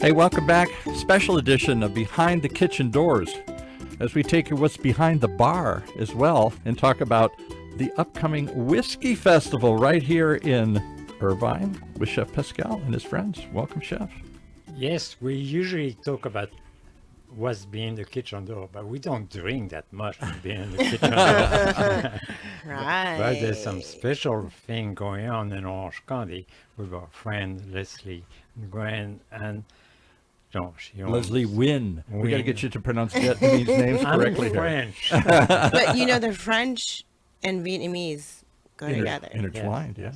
Hey, welcome back. Special edition of Behind the Kitchen Doors, as we take you what's behind the bar as well and talk about the upcoming Whiskey Festival right here in Irvine with Chef Pascal and his friends. Welcome, Chef. Yes, we usually talk about what's behind the kitchen door, but we don't drink that much behind the kitchen door. Right. But there's some special thing going on in Orange County with our friend Leslie Nguyen and Leslie Nguyen. We got to Nguyen. get you to pronounce Vietnamese names I'm correctly here. French. But you know, the French and Vietnamese go together. Intertwined, yeah.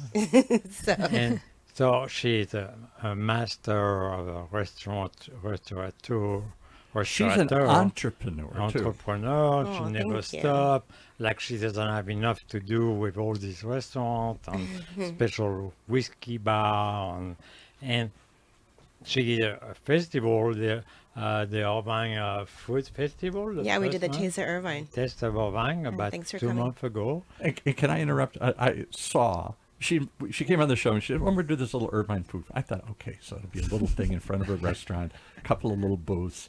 So, And so she's a master of a restaurateur. She's an entrepreneur, too. Entrepreneur. Oh, She never thank you. stops. Like she doesn't have enough to do with all these restaurants and special whiskey bar and she a festival, the Irvine Food Festival. yeah, we did the first one. Taste of Irvine. Taste of Irvine about thanks for 2 coming. months ago. And can I interrupt? I saw she came on the show and she said, "When we do this little Irvine food," I thought, okay, so it'll be a little thing in front of a restaurant, a couple of little booths,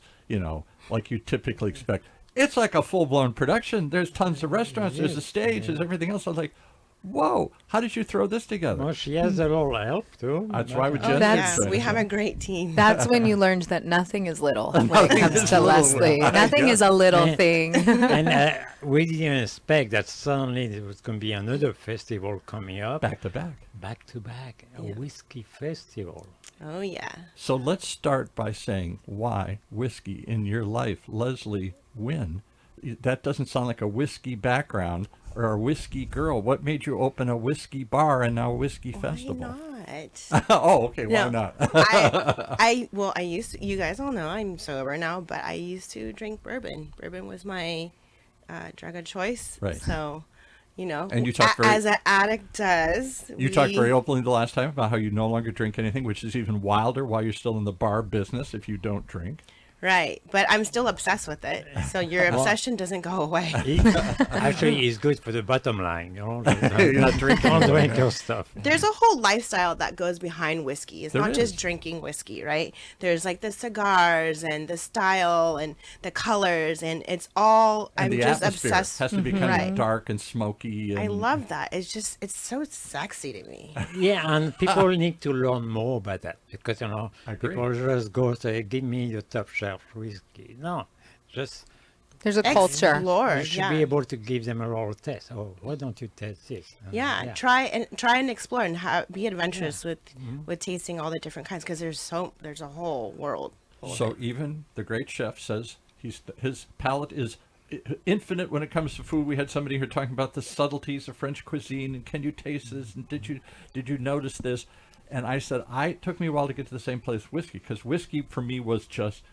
like you typically expect. It's like a full-blown production. There's tons of restaurants. There's a stage. There's everything else. I was like, whoa, how did you throw this together? Well, she has a little help too. That's why we Oh, just that's- yes, we have a great team. That's when you learned that nothing is little when it Nothing comes is to little. Leslie. Nothing is a little Yeah. thing. And we didn't expect that suddenly there was going to be another festival coming up. back to back. Back to back, a whiskey festival. Oh, yeah. So let's start by saying why whiskey in your life, Leslie Nguyen. That doesn't sound like a whiskey background or a whiskey girl. What made you open a whiskey bar and now a whiskey festival? Why not? Oh, okay. Why No. not? I used to, you guys all know I'm sober now, but I used to drink bourbon. Bourbon was my drug of choice. Right. So, And you talked very- as an addict does. You talked very openly the last time about how you no longer drink anything, which is even wilder while you're still in the bar business if you don't drink. Right, but I'm still obsessed with it. So your obsession doesn't go away. Actually, it's good for the bottom line. You're not drinking. Don't drink your stuff. There's a whole lifestyle that goes behind whiskey. It's There not is. just drinking whiskey, right? There's like the cigars and the style and the colors, and it's all. And I'm the just atmosphere obsessed. has to be kind Right. of dark and smoky. And I love that. It's so sexy to me. Yeah, and people need to learn more about that because I agree. people just go say, "Give me the top shelf whiskey." No, just There's a culture. Explore, you should yeah. be able to give them a little test. Oh, why don't you test this? And Yeah, try and explore and be adventurous with tasting all the different kinds, because there's a whole world. So even the great chef says his palate is infinite when it comes to food. We had somebody here talking about the subtleties of French cuisine and can you taste this and did you notice this? And I said it took me a while to get to the same place with whiskey, because whiskey for me was just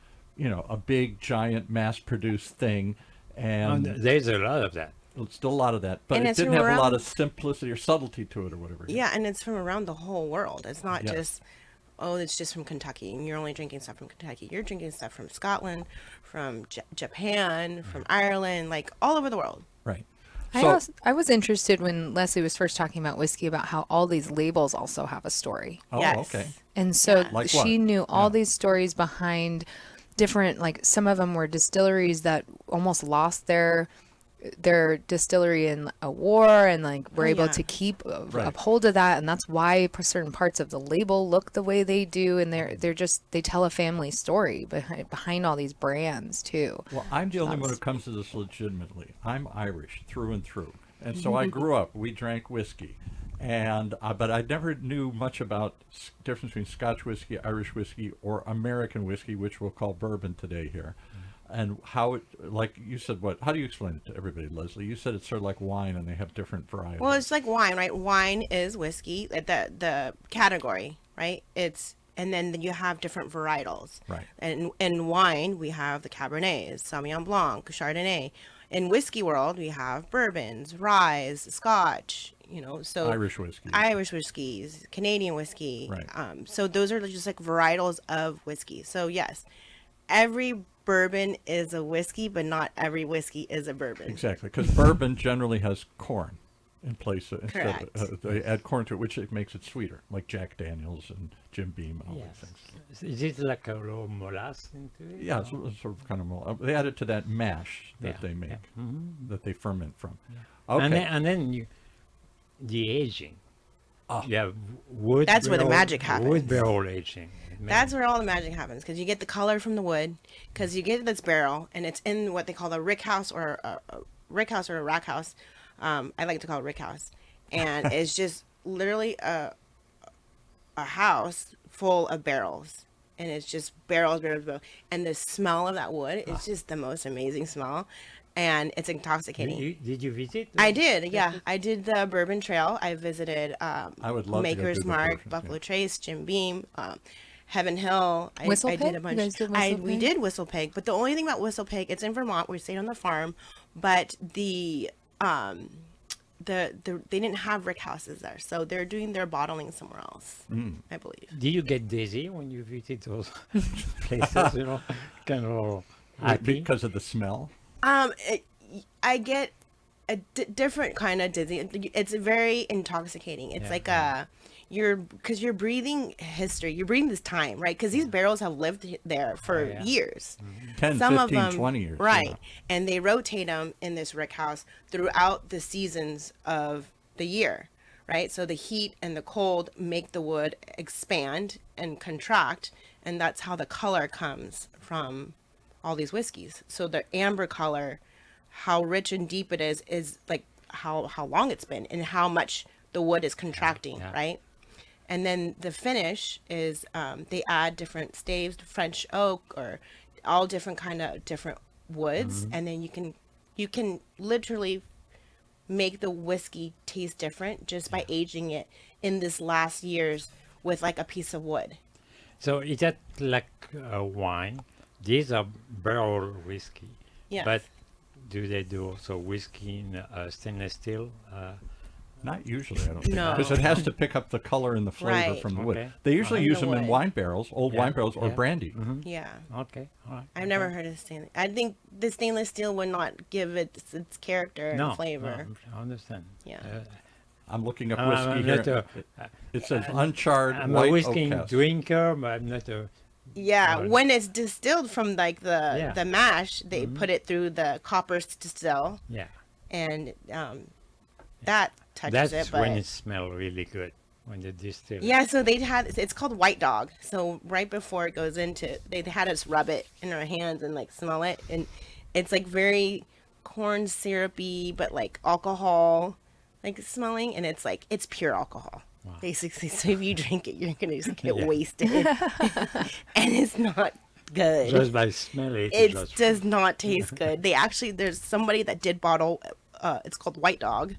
a big giant mass-produced thing, and there's a lot of that. still a lot of that, but And it it's didn't have a lot around- of simplicity or subtlety to it or whatever. Yeah, and it's from around the whole world. It's not Yeah. just, it's just from Kentucky, and you're only drinking stuff from Kentucky. You're drinking stuff from Scotland, from Japan, from Ireland, like all over the world. Right. I was interested when Leslie was first talking about whiskey about how all these labels also have a story. Oh, Yes. okay. And so Like she what? knew all Yeah. these stories behind different, like some of them were distilleries that almost lost their distillery in a war and like were able yeah. to keep Right. uphold of that, and that's why certain parts of the label look the way they do, and they tell a family story behind all these brands too. Well, I'm the only one who comes to this legitimately. I'm Irish through and through, and so I grew up. We drank whiskey, and but I never knew much about difference between Scotch whiskey, Irish whiskey, or American whiskey, which we'll call bourbon today here. And how it, like you said, how do you explain it to everybody, Leslie? You said it's sort of like wine and they have different varieties. Well, it's like wine, right? Wine is whiskey, the category, right? And then you have different varietals. Right. And in wine, we have the Cabernets, Sauvignon Blanc, Chardonnay. In whiskey world, we have bourbons, rye, Scotch, so Irish whiskey. Irish whiskeys, Canadian whiskey. Right. So those are just like varietals of whiskey. So yes, every bourbon is a whiskey, but not every whiskey is a bourbon. Exactly, because bourbon generally has corn in place instead Correct. of, they add corn to it, which it makes it sweeter, like Jack Daniels and Jim Beam and all Yes. these things. Is it like a little molasses into it? Yeah, or- it's sort of kind of more. They add it to that mash that Yeah, they make, yeah. that they ferment from. And Okay. then the aging. Ah. You have wood. That's where the barrel- magic happens. Wood barrel aging. That's where all the magic happens because you get the color from the wood, because you get this barrel and it's in what they call a rick house or a rick house or a rack house. I like to call it rick house, and it's just literally a house full of barrels, and it's just barrels, and the smell of that wood is just the most amazing smell, and it's intoxicating. Did you visit? I did, yeah. I did the Bourbon Trail. I visited I would love to go Maker's do the Mark, Bourbon, Buffalo yeah. Trace, Jim Beam, Heaven Hill. I Whistle did Pig? a bunch. You guys did Whistle We Pig? did Whistle Pig, but the only thing about Whistle Pig, it's in Vermont. We stayed on the farm, but they didn't have rick houses there, so they're doing their bottling somewhere else, I believe. Did you get dizzy when you visit those places? You know, kind of happy. Because of the smell. I get a different kind of dizzy. It's very intoxicating. It's Yeah, like because you're breathing history. You're breathing this time, right? Because these barrels have lived there for yeah. years. 10, Some 15, of them, 20 years. right? yeah. And they rotate them in this rick house throughout the seasons of the year, right? So the heat and the cold make the wood expand and contract, and that's how the color comes from all these whiskeys. So the amber color, how rich and deep it is like how long it's been and how much the wood is contracting, Yeah. right? And then the finish is they add different staves, French oak, or all different kind of different woods, and then you can literally make the whiskey taste different just by aging it in this last years with like a piece of wood. So is that like wine? These are barrel whiskey. Yes. But do they do also whiskey in stainless steel? Not usually, I don't think. No. Because it has to pick up the color and the flavor Right. from the wood. Okay. They usually From use the them in wood. wine barrels, old Yeah, wine barrels, or yeah. brandy. Yeah. Okay, all right. I've never heard of stainless. I think the stainless steel would not give it its character and No, flavor. no, I understand. Yeah. I'm looking up I'm whiskey not here. It says uncharred I'm white a whiskey oak cask. drinker, but I'm not a. Yeah, Right. when it's distilled from like the Yeah. mash, they put it through the copper distill, Yeah. and that touches That's it. But when it smells really good, when they distill it. yeah, so it's called White Dog. So right before it goes into, they had us rub it in our hands and like smell it, and it's like very corn syrupy, but like alcohol, like smelling, and it's like it's pure alcohol. Basically, so if you drink it, you're gonna just get Yeah. wasted, and it's not good. Just by smell it, It just does not taste good. There's somebody that did bottle. It's called White Dog,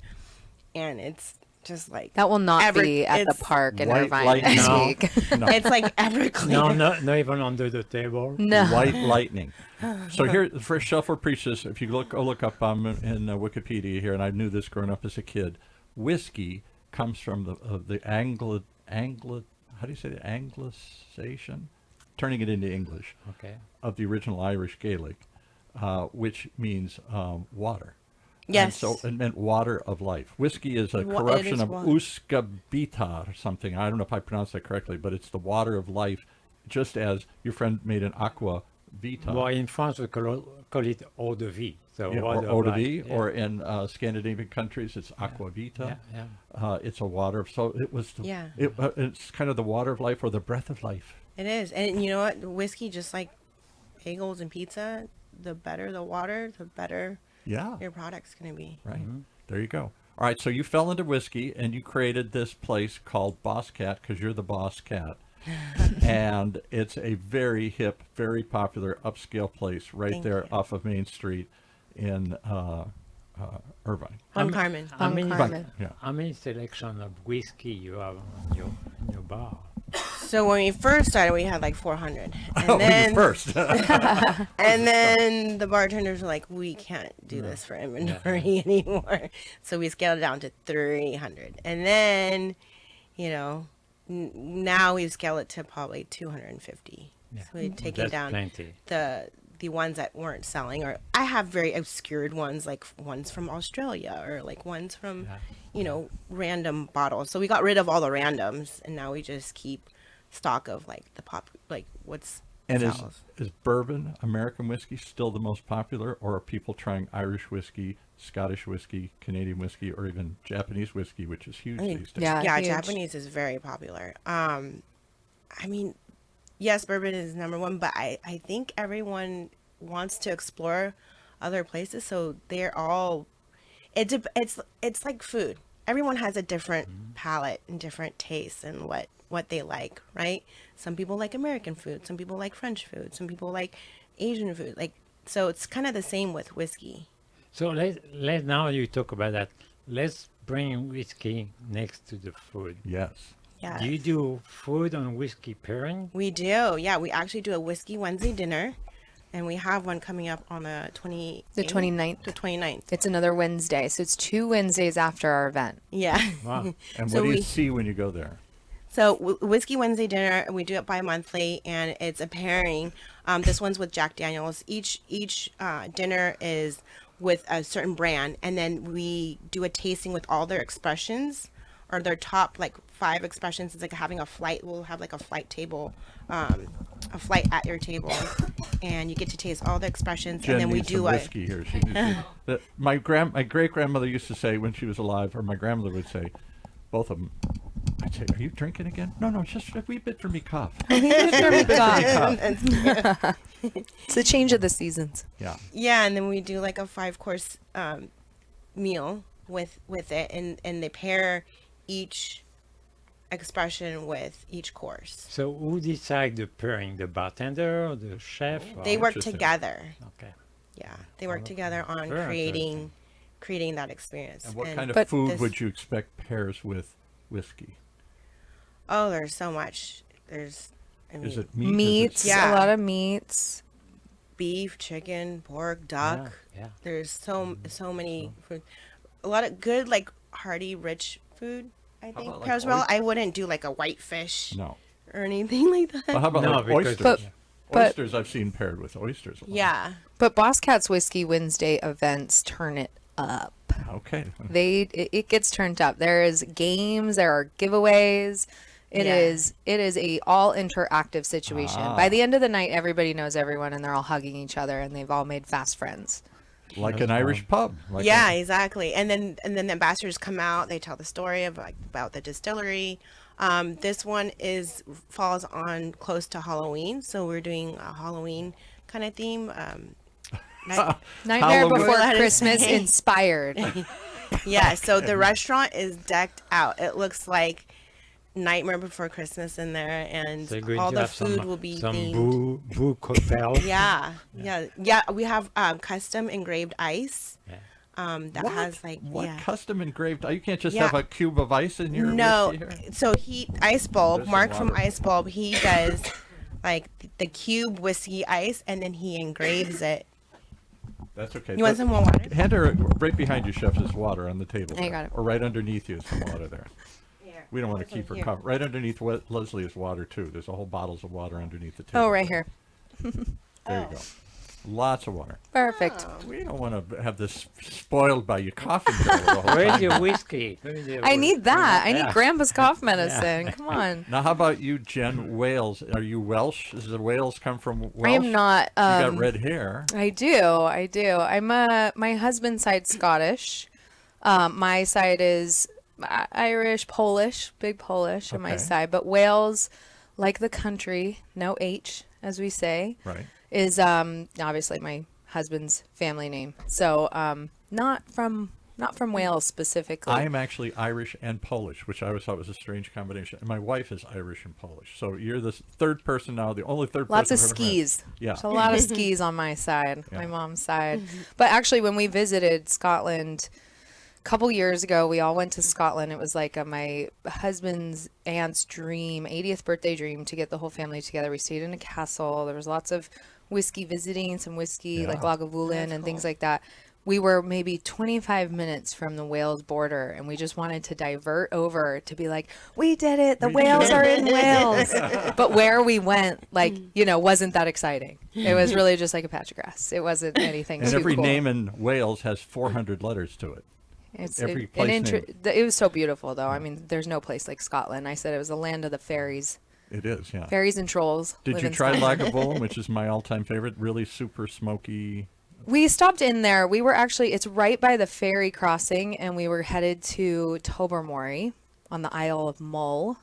and it's just like That will not be at the it's- park in White Irvine lightning. next No. week. No, it's like Everclear. no, not even under the table. No. white lightning. So here, for Shuffle Priestess, if you look up in Wikipedia here, and I knew this growing up as a kid, whiskey comes from the Anglo, how do you say it? Anglicization? Turning it into English. Okay. Of the original Irish Gaelic, which means water. Yes. And so it meant water of life. Whiskey is a It corruption is of water. uskabita or something. I don't know if I pronounced that correctly, but it's the water of life, just as your friend made an aqua vita. Well, in France, we call it eau de vie. So Yeah, water or of eau de life. vie, Yeah. or in Scandinavian countries, it's aqua vita. Yeah, It's a water of, so it was, Yeah. it's kind of the water of life or the breath of life. It is, and you know what? Whiskey, just like bagels and pizza, the better the water, the better Yeah. your product's gonna be. Right. There you go. All right. So you fell into whiskey and you created this place called Bosscat because you're the boss cat. And it's a very hip, very popular upscale place right Thank there you. off of Main Street in Irvine. On Carmen. How On many, Carmen. Yeah. how many selection of whiskey you have in your bar? So when we first started, we had like 400, and Oh, then you first. and then the bartenders were like, "We can't do this for inventory anymore," so we scaled it down to 300, and then, now we've scaled it to probably 250. Yeah. So we'd taken That's down plenty. the ones that weren't selling, or I have very obscured ones, like ones from Australia or like ones from, random bottles. So we got rid of all the randoms, and now we just keep stock of like the pop, like what's And sells. is bourbon, American whiskey, still the most popular, or are people trying Irish whiskey, Scottish whiskey, Canadian whiskey, or even Japanese whiskey, which is huge these days? Yeah, huge. Japanese is very popular. I mean, yes, bourbon is number one, but I think everyone wants to explore other places, so they're all. It's like food. Everyone has a different palate and different tastes and what they like, right? Some people like American food, some people like French food, some people like Asian food. Like, so it's kind of the same with whiskey. So let now you talk about that. Let's bring whiskey next to the food. Yes. Yeah. Do you do food and whiskey pairing? We do. Yeah, we actually do a whiskey Wednesday dinner, and we have one coming up on the 28th. The 29th. The 29th. It's another Wednesday, so it's 2 Wednesdays after our event. Yeah. Wow. And So what do you we- see when you go there? So whiskey Wednesday dinner, we do it bi-monthly, and it's a pairing. This one's with Jack Daniels. Each dinner is with a certain brand, and then we do a tasting with all their expressions, or their top like 5 expressions. It's like having a flight. We'll have like a flight table, a flight at your table, and you get to taste all the expressions. Jen and then we needs do some a whiskey here. She needs my great grandmother used to say when she was alive, or my grandmother would say, both of them. I'd say, "Are you drinking again?" No, it's just a wee bit for me cough. It's the change of the seasons. Yeah. Yeah, and then we do like a 5-course meal with it, and they pair each expression with each course. So who decide the pairing? The bartender or the chef? They or- work interesting. together. Okay. Yeah, they work together on Very creating that experience. And what kind of But food this- would you expect pairs with whiskey? Oh, there's so much. I mean, Is it meat? Is it Meats, Yeah. a lot of meats. beef, chicken, pork, duck. Yeah. There's so many food. A lot of good, like hearty, rich food. I think. about, like, As well, oy- I wouldn't do like a white fish No. or anything like that. Well, how about No, like because- oysters? But- Oysters I've seen paired with oysters. A lot. Yeah. But Bosscat's Whiskey Wednesday events turn it up. Okay. It gets turned up. There is games, there are giveaways. It Yeah. is a all interactive situation. By the end of the night, everybody knows everyone, and they're all hugging each other, and they've all made fast friends. Like an Irish pub. Like Yeah, exactly. And then the ambassadors come out. They tell the story of about the distillery. This one falls on close to Halloween, so we're doing a Halloween kind of theme. Nightmare Halloween. Before That is Christmas insane. inspired. Yeah, so the restaurant is decked out. It looks like Nightmare Before Christmas in there, and So you're going all to the have food will be some themed. boo cocktail. Yeah. We have custom engraved ice. Yeah. That has like what yeah. custom engraved? You can't just Yeah. have a cube of ice in your No, whiskey here? so Ice Bulb, There's Mark some from water. Ice Bulb, he does like the cube whiskey ice, and then he engraves it. That's okay. You want some more water? Hand her right behind you, chef. Is water on the table? I there. got it. Or right underneath you is some water there. We don't want to keep her here. covered. Right underneath Leslie is water too. There's a whole bottles of water underneath the table. Oh, right here. There you go. Lots of water. Perfect. We don't want to have this spoiled by you coughing the whole Where's time. your whiskey? I need that. I need Yeah. Grandpa's cough medicine. Come on. Now, how about you, Jen? Wales? Are you Welsh? Does the Wales come from Welsh? I am not. You got red hair. I do. I'm my husband's side Scottish. My side is Irish, Polish, big Polish on my Okay. side. But Wales, like the country, no H, as we say, Right. is obviously my husband's family name. So not from Wales specifically. I am actually Irish and Polish, which I always thought was a strange combination. And my wife is Irish and Polish. So you're the third person now, the only third Lots person. of I've ever met. skis. Yeah. There's a lot of skis on my side, my Yeah. mom's side. But actually, when we visited Scotland a couple years ago, we all went to Scotland. It was like my husband's aunt's dream, 80th birthday dream, to get the whole family together. We stayed in a castle. There was lots of whiskey visiting, some whiskey like Yeah. Lagavulin and things like that. we were maybe 25 minutes from the Wales border, and we just wanted to divert over to be like, we did it. The whales are in Wales. But where we went, like, wasn't that exciting. It was really just like a patch of grass. It wasn't anything And too every cool. name in Wales has 400 letters to it. Every place name. It was so beautiful, though. I mean, there's no place like Scotland. I said it was the land of the fairies. It is, yeah. Fairies and trolls. Did live you in try Scotland. Lagavulin, which is my all-time favorite? Really super smoky. We stopped in there. We were actually, it's right by the ferry crossing, and we were headed to Tobermory on the Isle of Mull.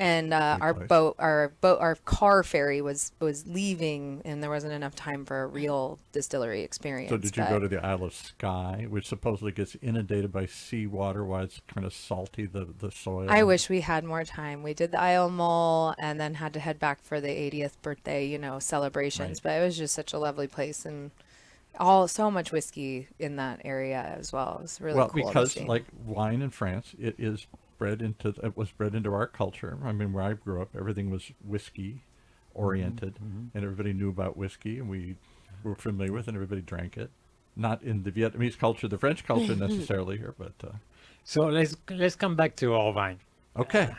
And our car ferry was leaving, and there wasn't enough time for a real distillery experience. So did you go to the Isle of Skye, which supposedly gets inundated by seawater while it's kind of salty, the soil? I wish we had more time. We did the Isle of Mull and then had to head back for the 80th birthday, celebrations. Right. But it was just such a lovely place, and so much whiskey in that area as well. It was really cool. Well, because to see. like wine in France, it was bred into our culture. I mean, where I grew up, everything was whiskey oriented, and everybody knew about whiskey, and we were familiar with, and everybody drank it. Not in the Vietnamese culture, the French culture necessarily here, but So let's come back to Irvine. okay.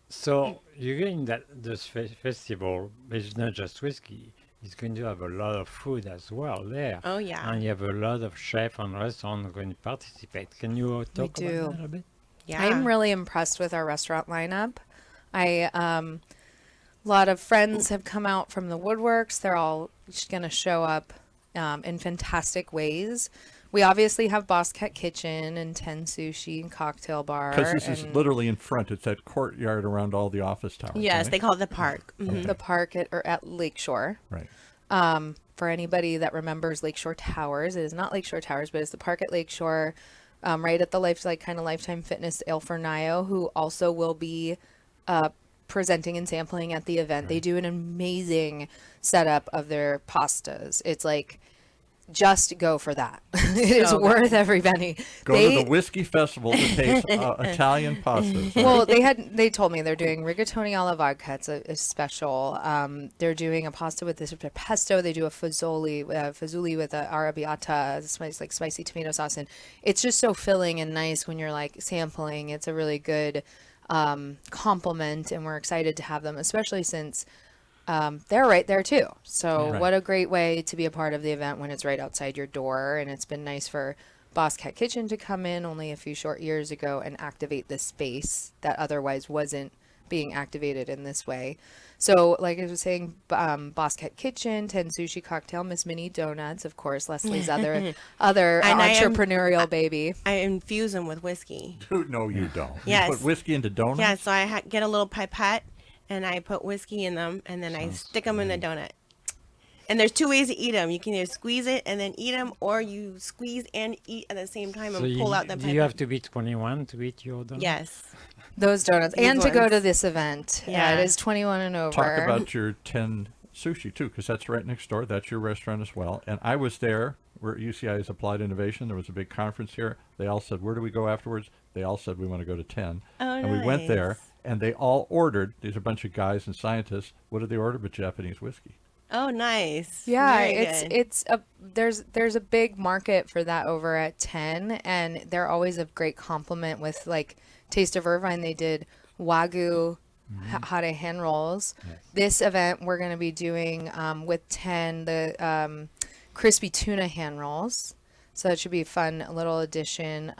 So you're going this festival, it's not just whiskey. It's going to have a lot of food as well there. Oh, yeah. And you have a lot of chefs and restaurants going to participate. Can you talk about do. that a little bit? Yeah. I'm really impressed with our restaurant lineup. A lot of friends have come out from the woodworks. They're all going to show up in fantastic ways. We obviously have Bosscat Kitchen and 10 Sushi and Cocktail Bar. Because this is and literally in front. It's that courtyard around all the office towers. Yes, right? they call it the park. Mhm. the park at Lakeshore. Right. For anybody that remembers Lakeshore Towers, it is not Lakeshore Towers, but it's the park at Lakeshore, right at the Lifetime Fitness Ale for Nio, who also will be presenting and sampling at the event. They do an amazing setup of their pastas. It's like, just go for that. It is So worth every penny. Go to the whiskey festival to taste Italian pastas. Well, they told me they're doing rigatoni alla vodka. It's a special. They're doing a pasta with this pesto. They do a fagioli with a arrabbiata, spicy tomato sauce, and it's just so filling and nice when you're like sampling. It's a really good compliment, and we're excited to have them, especially since they're right there too. So Right. what a great way to be a part of the event when it's right outside your door. And it's been nice for Bosscat Kitchen to come in only a few short years ago and activate this space that otherwise wasn't being activated in this way. So like I was saying, Bosscat Kitchen, 10 Sushi Cocktail, Miss Minnie Donuts, of course, Leslie's other And I am- entrepreneurial baby. I infuse them with whiskey. Dude, no, you don't. Yes. You put whiskey into donuts? Yeah, so I get a little pipette and I put whiskey in them and then I stick them in the donut. And there's two ways to eat them. You can either squeeze it and then eat them, or you squeeze and eat at the same time and pull out the do pipette. you have to be 21 to eat your donut? Yes. Those donuts. These And to go ones. to this event. Yeah, Yeah. it is 21 and over. Talk about your 10 Sushi, too, because that's right next door. That's your restaurant as well. And I was there. We're at UCI's Applied Innovation. There was a big conference here. They all said, where do we go afterwards? They all said, we want to go to 10. Oh, and we went there, nice. and they all ordered. These are a bunch of guys and scientists. What did they order but Japanese whiskey? Oh, nice. Yeah, Very it's good. there's a big market for that over at 10, and they're always a great compliment with like Taste of Irvine. They did Wagyu hare hand rolls. Yes. This event we're going to be doing with 10 the crispy tuna hand rolls. So that should be a fun little addition.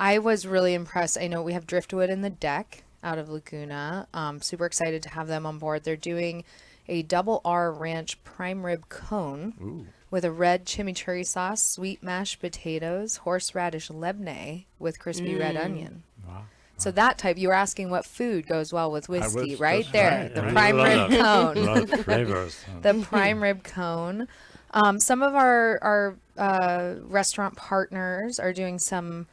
I was really impressed. I know we have Driftwood in the deck out of Laguna. Super excited to have them on board. They're doing a double R ranch prime rib cone Ooh. with a red chimichurri sauce, sweet mashed potatoes, horseradish lebne with crispy red onion. Wow. So that type, you were asking what food goes well with whiskey, was right just there. right, The right. prime A lot rib of- cone. A lot of flavors. The prime rib cone. Some of our restaurant partners are doing some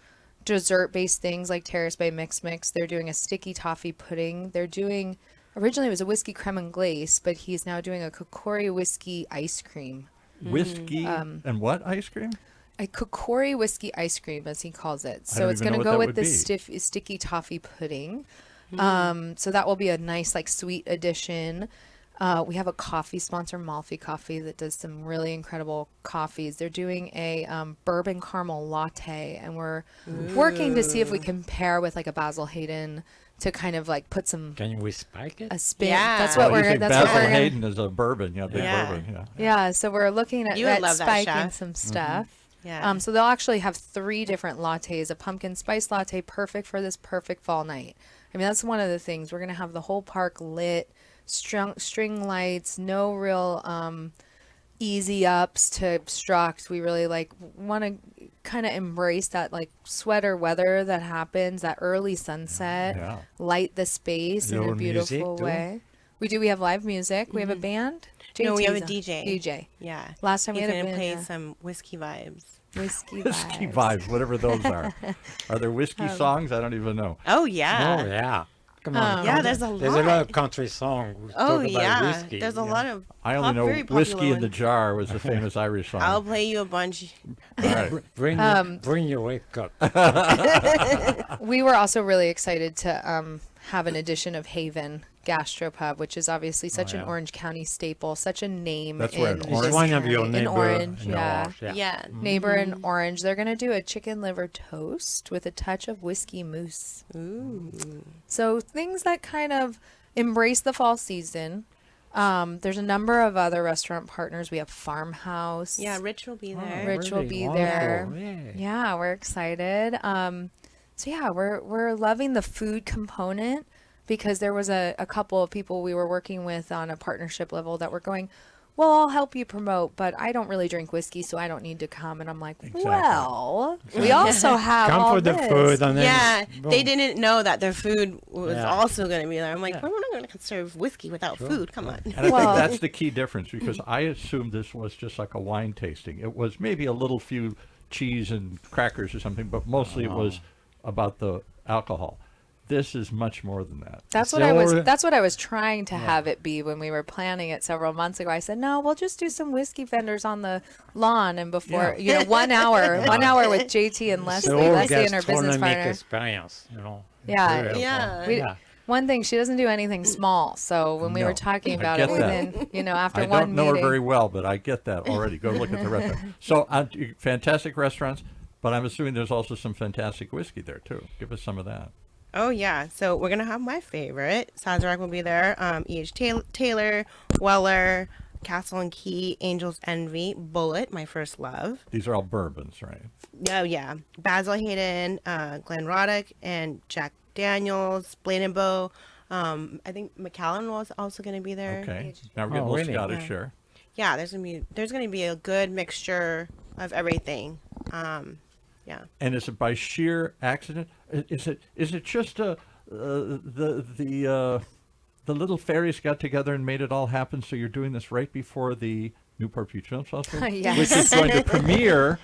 dessert-based things like Terrace Bay Mix Mix. They're doing a sticky toffee pudding. They're doing, originally it was a whiskey creme and glace, but he's now doing a Kokori whiskey ice cream. Whiskey and what ice cream? A Kokori whiskey ice cream, as he calls it. So don't it's even going know to what go that with would the be. sticky toffee pudding. So that will be a nice, like, sweet addition. We have a coffee sponsor, Malfi Coffee, that does some really incredible coffees. They're doing a bourbon caramel latte, and we're working to see if we can pair with like a Basil Hayden to kind of like put some Can we spike it? a spin. Yeah. That's what Well, you we're. think That's what Basil we're gonna. Hayden is a bourbon, big Yeah. bourbon, yeah. Yeah, so we're looking at You would that love that, spiking chef. some stuff. Yeah. So they'll actually have 3 different lattes. A pumpkin spice latte, perfect for this perfect fall night. I mean, that's one of the things. We're gonna have the whole park lit, string lights, no real easy ups to obstruct. We really want to kind of embrace that like sweater weather that happens, that early sunset, Yeah. light the space in a Little music, beautiful too? way. We do. We have live music. We have a band. No, we have a JT's DJ. DJ. Yeah. Last time we He's had a gonna play band, some whiskey vibes. whiskey Whiskey vibes. vibes, whatever those are. Are there whiskey songs? I don't even know. Oh yeah. Oh yeah. Come on. Yeah, there's a There's a lot lot. of country songs. Oh talk about yeah. whiskey, There's a yeah. lot of. I only know very Whiskey popular in the ones. Jar was a famous Irish song. I'll play you a bunch. All right. Bring your wake up. We were also really excited to have an edition of Haven Gastropub, which is obviously such an yeah. Orange County staple, such a name. That's where in in It's Orange. one of County. your In neighbor. Orange, in yeah. Orange, yeah. Yeah. Neighbor in Orange. They're going to do a chicken liver toast with a touch of whiskey mousse. Ooh. So things that kind of embrace the fall season. There's a number of other restaurant partners. We have Farmhouse. Yeah, Rich will be there. Rich will Really be wonderful, there. yeah. Yeah, we're excited. So yeah, we're loving the food component because there was a couple of people we were working with on a partnership level that were going, well, I'll help you promote, but I don't really drink whiskey, so I don't need to come. And I'm like, Exactly. well, we also have Come all for the this. food and then Yeah, they boom. didn't know that their food was Yeah. also going to be there. I'm like, Yeah. well, we're not going to serve whiskey without food. Come on. And I Well- think that's the key difference because I assumed this was just like a wine tasting. It was maybe a little few cheese and crackers or something, but mostly it was about the alcohol. This is much more than that. That's So what I was. we're- That's what I was trying to have it be when we were planning it several months ago. I said, no, we'll just do some whiskey vendors on the lawn, and before Yeah. 1 hour, 1 hour with JT and Leslie, The whole Leslie and her business gastronomic partner. experience, Yeah. Very Yeah. helpful. We- yeah. One thing, she doesn't do anything small. So when we No, were talking I about get it, that. within after I one don't know meeting, her very well, but I get that already. Go look at the restaurant. So fantastic restaurants, but I'm assuming there's also some fantastic whiskey there too. Give us some of that. Oh, yeah. So we're going to have my favorite. Sazerac will be there. E.H. Taylor, Weller, Castle and Key, Angel's Envy, Bullet, my first love. These are all bourbons, right? Oh, yeah. Basil Hayden, Glenn Roddick, and Jack Daniels, Blaine and Bow. I think McAllen was also going to be there. Okay. Now we're getting a Oh, little really? Scottish Yeah. here. Yeah, there's gonna be a good mixture of everything. Yeah. And is it by sheer accident? Is it just the little fairies got together and made it all happen? So you're doing this right before the Newport Beach Film Festival, Yes. which is going to premiere.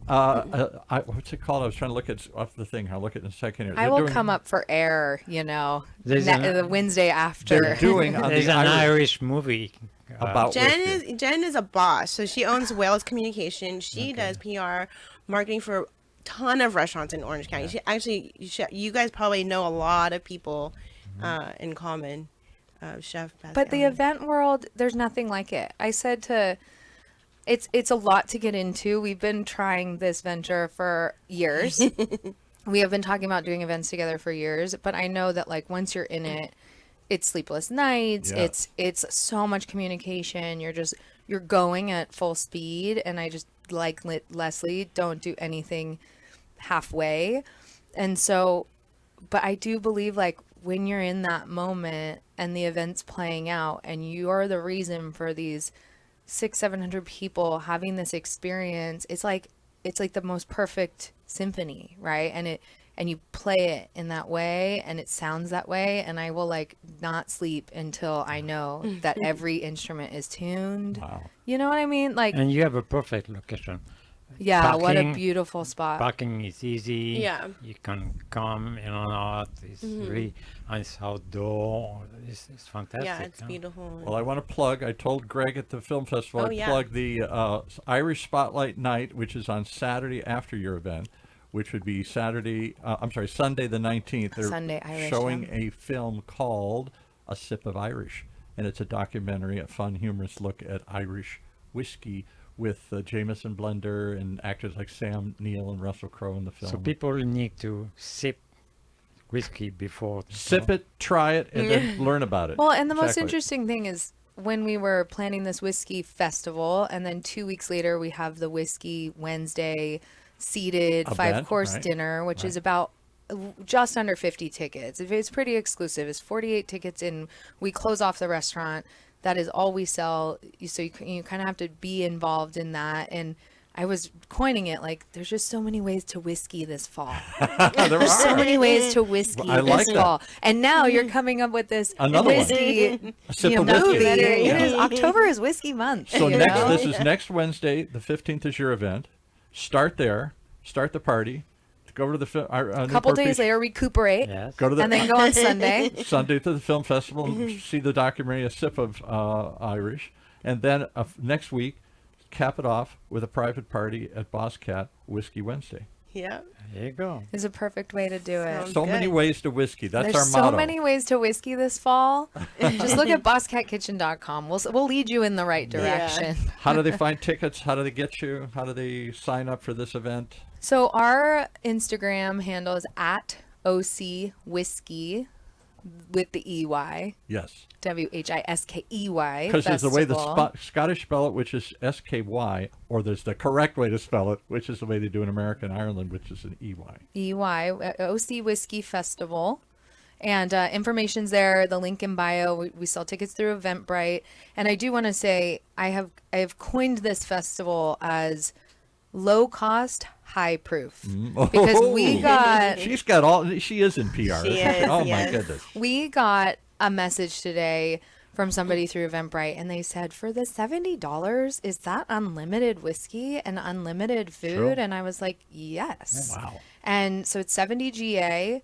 What's it called? I was trying to look at off the thing. I'll look at it in a second here. I They're will doing- come up for air. There's the Wednesday after. They're doing on There's the an Irish Irish movie about whiskey. Jen is a boss, so she owns Wales Communication. She does PR, marketing for a ton of restaurants in Orange County. She actually, you guys probably know a lot of people in common. Chef. But the Bastian. event world, there's nothing like it. I said to, it's a lot to get into. We've been trying this venture for years. We have been talking about doing events together for years, but I know that like once you're in it, it's sleepless nights. Yeah. It's so much communication. You're going at full speed, and I just like Leslie, don't do anything halfway. And so, but I do believe like when you're in that moment and the event's playing out and you're the reason for these 600-700 people having this experience, it's like the most perfect symphony, right? And you play it in that way and it sounds that way, and I will like not sleep until I know that every instrument is tuned. Wow. You know what I mean? Like, And you have a perfect location. yeah, what a parking- beautiful spot. Parking is easy. Yeah. You can come in and out. It's really, and it's outdoor. It's fantastic. Yeah, it's huh? beautiful. Well, I want to plug. I told Greg at the film festival. Oh, I'd yeah. plug the Irish Spotlight Night, which is on Saturday after your event, which would be Sunday the 19th. They're Sunday Irish, showing yeah. a film called A Sip of Irish, and it's a documentary, a fun, humorous look at Irish whiskey with Jameson blender and actors like Sam Neill and Russell Crowe in the film. So people need to sip whiskey before. Sip it, try it, and then learn about it. Well, and the most Exactly. interesting thing is when we were planning this whiskey festival, and then 2 weeks later we have the Whiskey Wednesday seated Event, 5-course right, dinner, which right. is about just under 50 tickets. It's pretty exclusive. It's 48 tickets, and we close off the restaurant. That is all we sell. So you kind of have to be involved in that. And I was coining it like, there's just so many ways to whiskey this fall. There There's so are. many ways to whiskey Well, I like this that. fall. And now you're coming up with this Another one. whiskey A sip of whiskey. movie. Yeah. It is October is whiskey month. So you next, know? this is next Wednesday. The 15th is your event. Start there. Start the party. Go over to the A couple days later, recuperate, Yes. Go to the and then go on Sunday. Sunday to the film festival and see the documentary A Sip of Irish, and then next week cap it off with a private party at Bosscat Whiskey Wednesday. Yeah. There you go. Is a perfect way to do it. Sounds So many good. ways to whiskey. That's There's our so motto. many ways to whiskey this fall. Just look at bosscatkitchen.com. We'll lead you in the right direction. How do they find tickets? How do they get you? How do they sign up for this event? So our Instagram handle is at OC Whiskey with the EY. Yes, WHISKEY. because there's the way the festival. Scottish spell it, which is SKY, or there's the correct way to spell it, which is the way they do in America and Ireland, which is an EY. EY, OC Whiskey Festival. And information's there, the link in bio. We sell tickets through Eventbrite. And I do want to say I have coined this festival as low cost, high proof. Because we got She's got all. She is in PR. She isn't she? is, Oh my yes. goodness. we got a message today from somebody through Eventbrite, and they said, for the $70, is that unlimited whiskey and unlimited food? True. And I was like, yes. Oh, wow. And so it's 70 GA.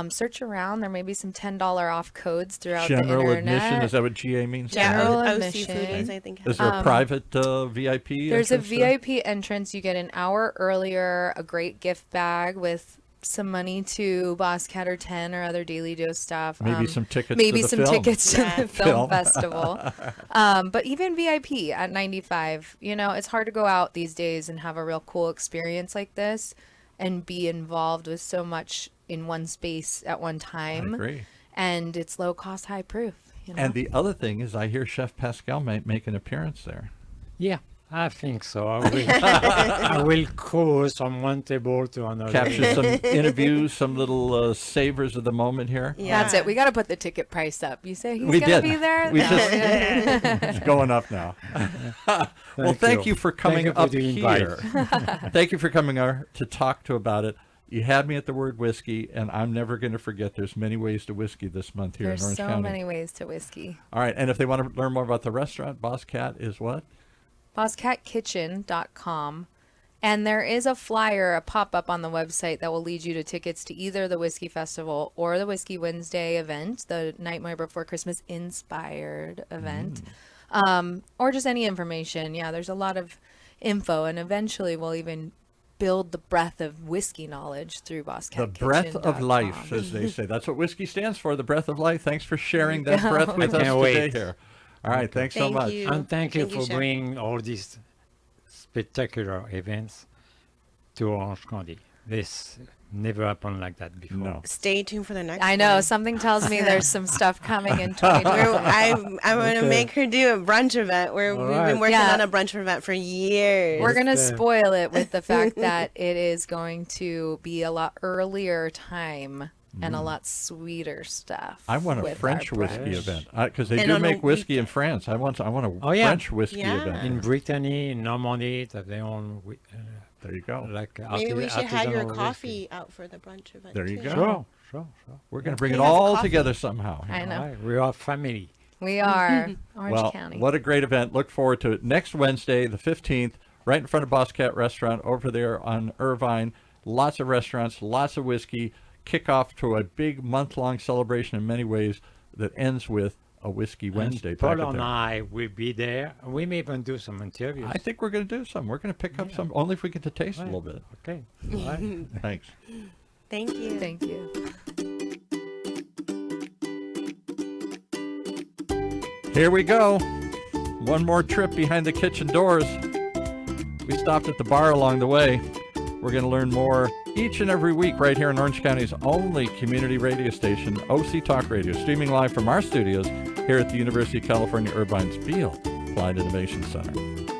Search around. There may be some $10 off codes throughout General the internet. admission, is that what GA means? General OC admission. Foodies, I think. Is there a private VIP? There's a entrance there? VIP entrance. You get an hour earlier, a great gift bag with some money to Bosscat or 10 or other Daily Dose stuff. Maybe some tickets Maybe to the some film. tickets to Yeah. the film Film. festival. But even VIP at 95, it's hard to go out these days and have a real cool experience like this and be involved with so much in one space at one time. I agree. And it's low cost, high proof. And the other thing is, I hear Chef Pascal may make an appearance there. Yeah, I think so. I will cruise from one table to another. Capture some interviews, some little savors of the moment here. Yeah. That's it. We got to put the ticket price up. You say he's We going to did. be there? We No. just it's going up now. Well, thank you for coming Thank you for up the invite. here. Thank you for coming to talk to about it. You had me at the word whiskey, and I'm never going to forget. There's many ways to whiskey this month here There's in Orange so County. many ways to whiskey. All right, and if they want to learn more about the restaurant, Bosscat is what? BossCatKitchen.com. And there is a flyer, a pop-up on the website that will lead you to tickets to either the Whiskey Festival or the Whiskey Wednesday event, the Nightmare Before Christmas inspired event, or just any information. Yeah, there's a lot of info, and eventually we'll even build the breadth of whiskey knowledge through BossCatKitchen.com. The breath of life, as they say. That's what whiskey stands for, the breath of life. Thanks for sharing that breath with us can't today wait. here. All right, thanks so Thank much. you. And thank you Thank you, for Chef. bringing all these spectacular events to Orange County. This never happened like that before. No. Stay tuned for the next I know. one. Something tells me there's some stuff coming in 2022. I'm going to Okay. make her do a brunch event where All we've right. been working Yeah. on a brunch event for years. We're going to Just, spoil it with the fact that it is going to be a lot earlier time and a lot sweeter stuff. I want a with French our whiskey brunch. event because they And do on a make whiskey in France. I want a Oh, yeah. French whiskey Yeah. event. In Brittany, in Normandy, they have their own There you go. like Maybe we should have your artisanal coffee whiskey. out for the brunch event. There you too. go. Sure, sure, sure. We're going to bring We it have all coffee. together somehow. I know. Right, we are family. We are Orange Well, County. what a great event. Look forward to it. Next Wednesday, the 15th, right in front of Bosscat Restaurant over there on Irvine. Lots of restaurants, lots of whiskey. Kick off to a big month-long celebration in many ways that ends with a Whiskey Wednesday. And Paul back at and there. I will be there. We may even do some interviews. I think we're going to do some. We're going to pick up some, only if we get to taste a Right. little bit. Okay. All right. Thanks. Thank you. Thank you. Here we go. One more trip behind the kitchen doors. We stopped at the bar along the way. We're going to learn more each and every week right here in Orange County's only community radio station, OC Talk Radio, streaming live from our studios here at the University of California, Irvine's Field Applied Innovation Center.